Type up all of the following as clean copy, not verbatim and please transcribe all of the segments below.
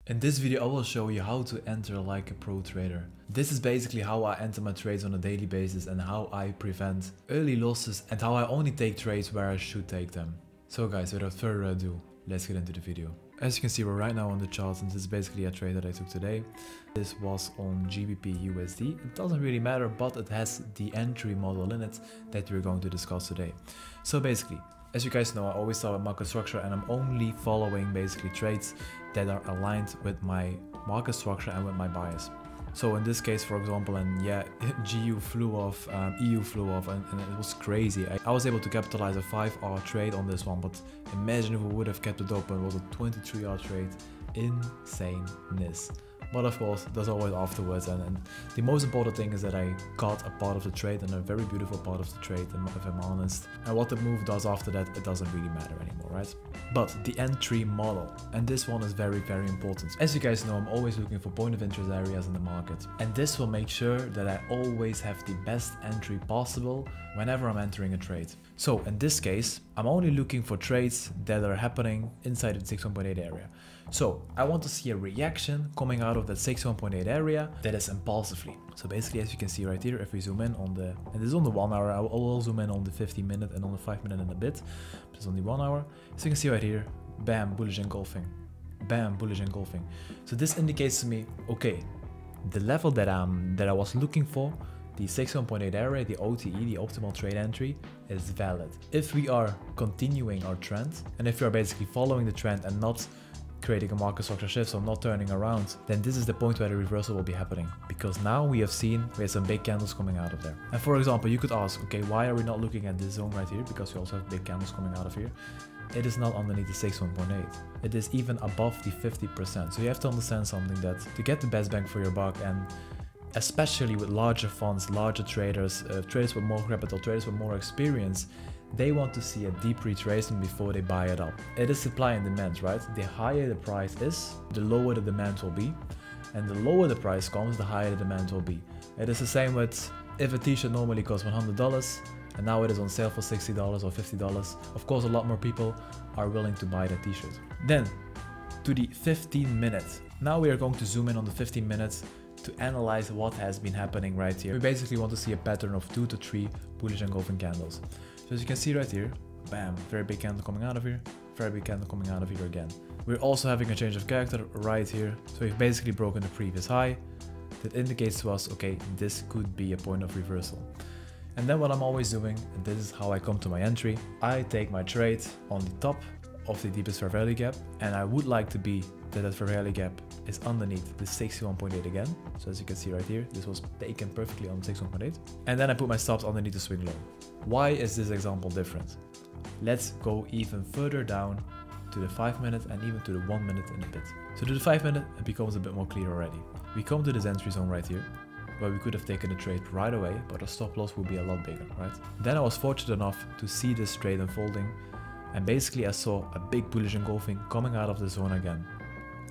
In this video I will show you how to enter like a pro trader. This is basically how I enter my trades on a daily basis and how I prevent early losses and how I only take trades where I should take them. So guys, without further ado, let's get into the video. As you can see, we're right now on the chart and this is basically a trade that I took today. This was on GBP USD. It doesn't really matter, but it has the entry model in it that we're going to discuss today. So basically, as you guys know, I always start with market structure and I'm only following basically trades that are aligned with my market structure and with my bias. So in this case, for example, and yeah, GU flew off, EU flew off and it was crazy. I was able to capitalize a 5-hour trade on this one, but imagine if we would have kept it open, it was a 23-hour trade. Insaneness. But of course, there's always afterwards, and the most important thing is that I got a part of the trade and a very beautiful part of the trade, if I'm honest. And what the move does after that, it doesn't really matter anymore, right? But the entry model, and this one is very, very important. As you guys know, I'm always looking for point of interest areas in the market. And this will make sure that I always have the best entry possible whenever I'm entering a trade. So in this case, I'm only looking for trades that are happening inside the 61.8 area. So I want to see a reaction coming out of that 61.8 area that is impulsively. So basically, as you can see right here, if we zoom in on the, and this is on the 1 hour, I will zoom in on the 15-minute and on the 5-minute in a bit, but it's on the 1 hour. So you can see right here, bam, bullish engulfing, bam, bullish engulfing. So this indicates to me, okay, the level that I was looking for, the 61.8 area, the OTE, the optimal trade entry, is valid. If we are continuing our trend, and if we are basically following the trend and not creating a market structure shift, so not turning around, then this is the point where the reversal will be happening, because now we have some big candles coming out of there. And for example, you could ask, okay, why are we not looking at this zone right here? Because we also have big candles coming out of here. It is not underneath the 61.8. It is even above the 50%. So you have to understand something, that to get the best bang for your buck, and especially with larger funds, larger traders, traders with more capital, traders with more experience, they want to see a deep retracement before they buy it up. It is supply and demand, right? The higher the price is, the lower the demand will be. And the lower the price comes, the higher the demand will be. It is the same with if a t-shirt normally costs $100 and now it is on sale for $60 or $50. Of course, a lot more people are willing to buy that t-shirt. Then to the 15 minutes. Now we are going to zoom in on the 15 minutes to analyze what has been happening right here. We basically want to see a pattern of 2 to 3 bullish engulfing candles. So as you can see right here, bam, very big candle coming out of here, very big candle coming out of here again. We're also having a change of character right here. So we've basically broken the previous high. That indicates to us, okay, this could be a point of reversal. And then what I'm always doing, and this is how I come to my entry, I take my trade on the top of the deepest fair value gap, and I would like to be that fair value gap is underneath the 61.8 again. So as you can see right here, this was taken perfectly on 61.8. And then I put my stops underneath the swing low. Why is this example different? Let's go even further down to the 5-minute and even to the 1 minute in a bit. So to the 5-minute, it becomes a bit more clear already. We come to this entry zone right here, where we could have taken the trade right away, but our stop loss would be a lot bigger, right? Then I was fortunate enough to see this trade unfolding, and basically I saw a big bullish engulfing coming out of the zone again.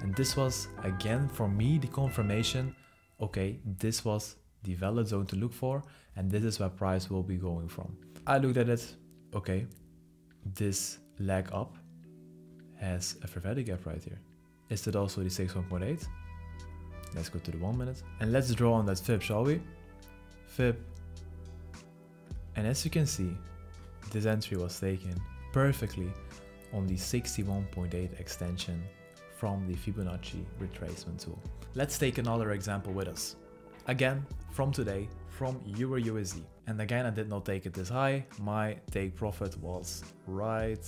And this was, again, for me, the confirmation, okay, this was the valid zone to look for, and this is where price will be going from. I looked at it, okay, this leg up has a fair value gap right here. Is it also the 61.8? Let's go to the 1 minute, and let's draw on that fib, shall we? Fib. And as you can see, this entry was taken perfectly on the 61.8 extension from the Fibonacci retracement tool. Let's take another example with us. Again, from today, from Euro USD. And again, I did not take it this high. My take profit was right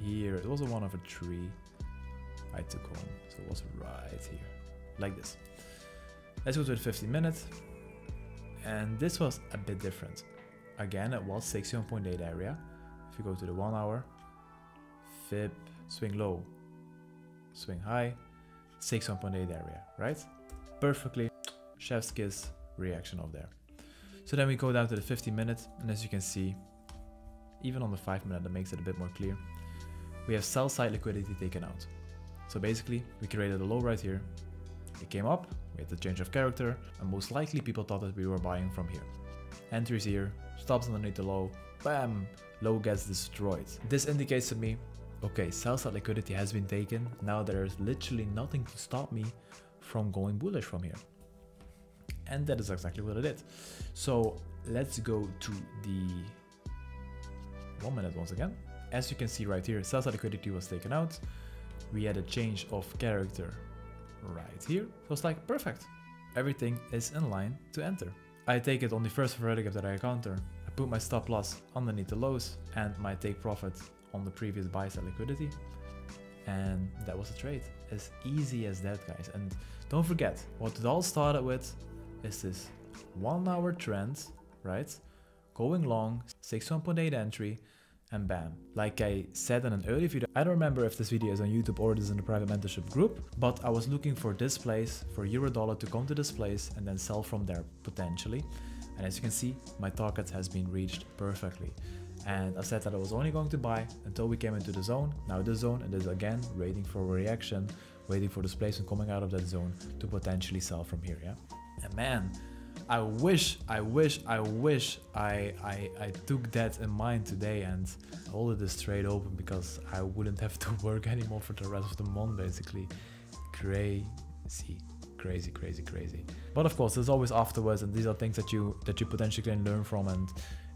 here. It was a 1 over 3 I took home. So it was right here, like this. Let's go to the 15 minute. And this was a bit different. Again, it was 61.8 area. If you go to the 1 hour, fib, swing low, swing high, 61.8 area, right? Perfectly, chef's kiss reaction of there. So then we go down to the 15 minute, and as you can see, even on the 5-minute, that makes it a bit more clear. We have sell side liquidity taken out. So basically, we created a low right here. It came up, we had the change of character, and most likely people thought that we were buying from here. Entries here, stops underneath the low, bam, low gets destroyed. This indicates to me, okay, sell side liquidity has been taken. Now there's literally nothing to stop me from going bullish from here. And that is exactly what I did. So let's go to the 1 minute once again. As you can see right here, sell side liquidity was taken out. We had a change of character right here. So it's like perfect. Everything is in line to enter. I take it on the first vertical that I encounter. I put my stop loss underneath the lows and my take profit on the previous buy side liquidity. And that was a trade. As easy as that, guys. And don't forget, what it all started with is this 1 hour trend, right? Going long, 61.8 entry, and bam. Like I said in an earlier video, I don't remember if this video is on YouTube or it is in the private mentorship group, but I was looking for this place, for euro-dollar to come to this place and then sell from there potentially. And as you can see, my target has been reached perfectly. And I said that I was only going to buy until we came into the zone. Now the zone, it is again waiting for a reaction, waiting for displacement coming out of that zone to potentially sell from here, yeah? And man, I wish I took that in mind today and hold this trade open, because I wouldn't have to work anymore for the rest of the month basically. Crazy. But of course, there's always afterwards, and these are things that you potentially can learn from, and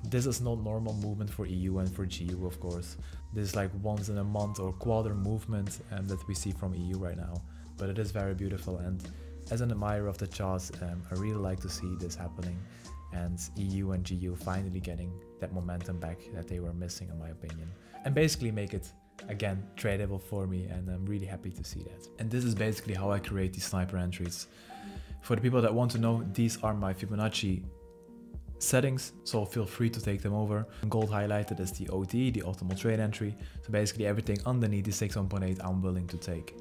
this is not normal movement for EU and for GU, of course. This is like once in a month or quarter movement that we see from EU right now, but it is very beautiful. And as an admirer of the charts, I really like to see this happening, and EU and GU finally getting that momentum back that they were missing, in my opinion, and basically make it again tradable for me, and I'm really happy to see that. And this is basically how I create these sniper entries. For the people that want to know, these are my Fibonacci settings, so feel free to take them over. Gold highlighted is the OTE, the optimal trade entry, so basically everything underneath the 61.8 I'm willing to take.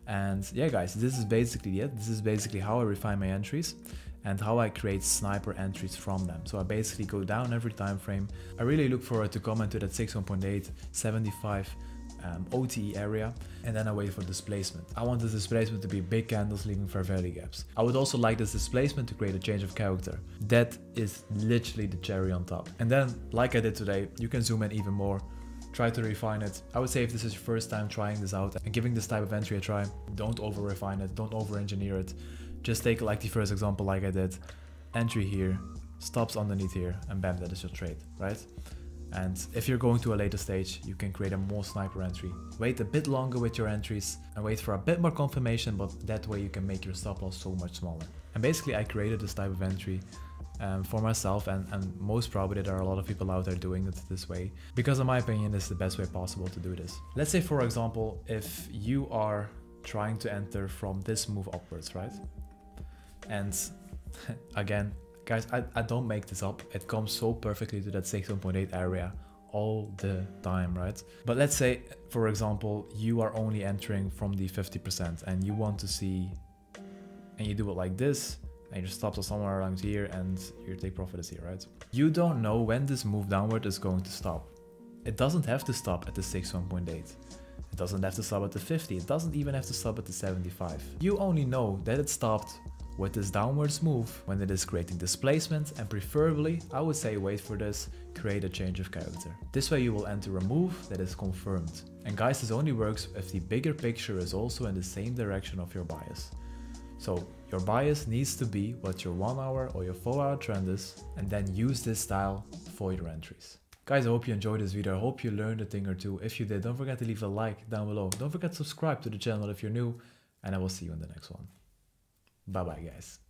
And yeah guys, this is basically it. This is basically how I refine my entries and how I create sniper entries from them. So I basically go down every time frame. I really look forward to come into that 61.8, 75 OTE area, and then I wait for displacement. I want this displacement to be big candles leaving fair value gaps. I would also like this displacement to create a change of character. That is literally the cherry on top. And then, like I did today, you can zoom in even more. Try to refine it. I would say if this is your first time trying this out and giving this type of entry a try, don't over refine it, don't over engineer it. Just take like the first example like I did. Entry here, stops underneath here, and bam, that is your trade, right? And if you're going to a later stage, you can create a more sniper entry. Wait a bit longer with your entries and wait for a bit more confirmation, but that way you can make your stop loss so much smaller. And basically I created this type of entry for myself, and most probably there are a lot of people out there doing it this way, because in my opinion this is the best way possible to do this. Let's say for example, if you are trying to enter from this move upwards, right? And again, guys, I don't make this up, it comes so perfectly to that 61.8 area all the time, right? But let's say for example you are only entering from the 50% and you want to see, and you do it like this, and your stops are somewhere around here and your take profit is here, right? You don't know when this move downward is going to stop. It doesn't have to stop at the 61.8. It doesn't have to stop at the 50. It doesn't even have to stop at the 75. You only know that it stopped with this downwards move when it is creating displacement, and preferably, I would say wait for this, create a change of character. This way you will enter a move that is confirmed. And guys, this only works if the bigger picture is also in the same direction of your bias. So your bias needs to be what your 1 hour or your 4 hour trend is, and then use this style for your entries. Guys, I hope you enjoyed this video. I hope you learned a thing or two. If you did, don't forget to leave a like down below. Don't forget to subscribe to the channel if you're new, and I will see you in the next one. Bye bye guys.